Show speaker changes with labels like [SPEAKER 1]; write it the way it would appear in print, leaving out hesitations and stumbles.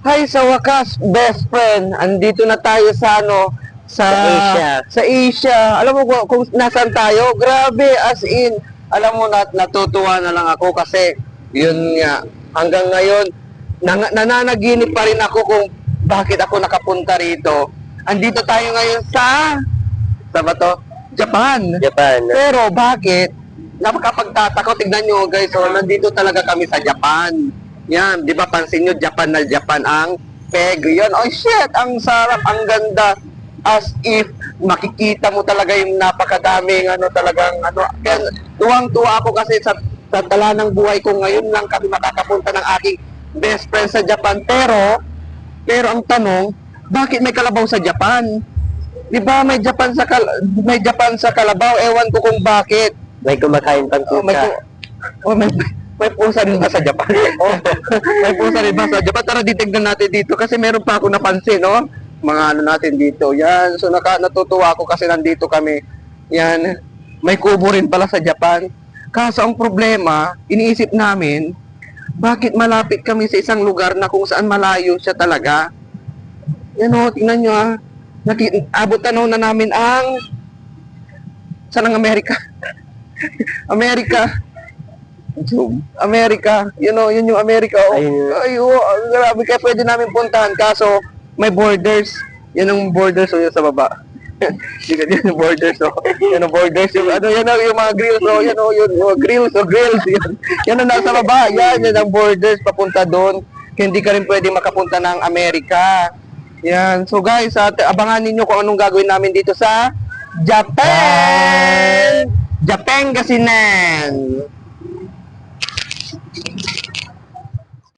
[SPEAKER 1] Hi, sa wakas, best friend. Andito na tayo sa sa
[SPEAKER 2] Asia.
[SPEAKER 1] Sa Asia. Alam mo kung nasaan tayo? Grabe, as in, alam mo, natutuwa na lang ako kasi yun nga, hanggang ngayon, nananaginip pa rin ako kung bakit ako nakapunta rito. Andito tayo ngayon sa ba to? Japan.
[SPEAKER 2] Japan.
[SPEAKER 1] Pero bakit? Napakapagtataka, tignan nyo guys, so nandito talaga kami sa Japan. Yan, di ba pansin nyo, Japan na Japan ang peg. Yan, oh shit, ang sarap, ang ganda. As if makikita mo talaga yung napakadaming talagang Kaya tuwang-tuwa ako kasi sa tala ng buhay ko ngayon lang kami makakapunta ng aking best friend sa Japan. Pero ang tanong, bakit may kalabaw sa Japan? Di ba may Japan sa kalabaw? Ewan ko kung bakit.
[SPEAKER 2] May kumakain pang
[SPEAKER 1] Oh,
[SPEAKER 2] kuka.
[SPEAKER 1] may pusa rin ba sa Japan? Oh, may pusa rin ba sa Japan? Tara, titignan natin dito kasi meron pa ako napansin, no? Mga natin dito. Yan, so natutuwa ako kasi nandito kami. Yan, may kubo rin pala sa Japan. Kaso ang problema, iniisip namin, bakit malapit kami sa isang lugar na kung saan malayo siya talaga? Yan o, tingnan nyo abot tanaw na namin saan ang Amerika? Amerika. Yun yung Amerika. Oh.
[SPEAKER 2] Ayun.
[SPEAKER 1] Grabe, kaya pwede namin puntahan. Kaso, may borders. Yan ang borders, so yun sa baba. Yan yung borders, so. Yan ang borders. Yung mga grills, so. Yan yung grills. Yan ang nasa baba. Yan ang borders, papunta doon. Kaya hindi ka rin pwede makapunta ng Amerika. Yan. So guys, abangan ninyo kung anong gagawin namin dito sa Japan! Japan Kasinan!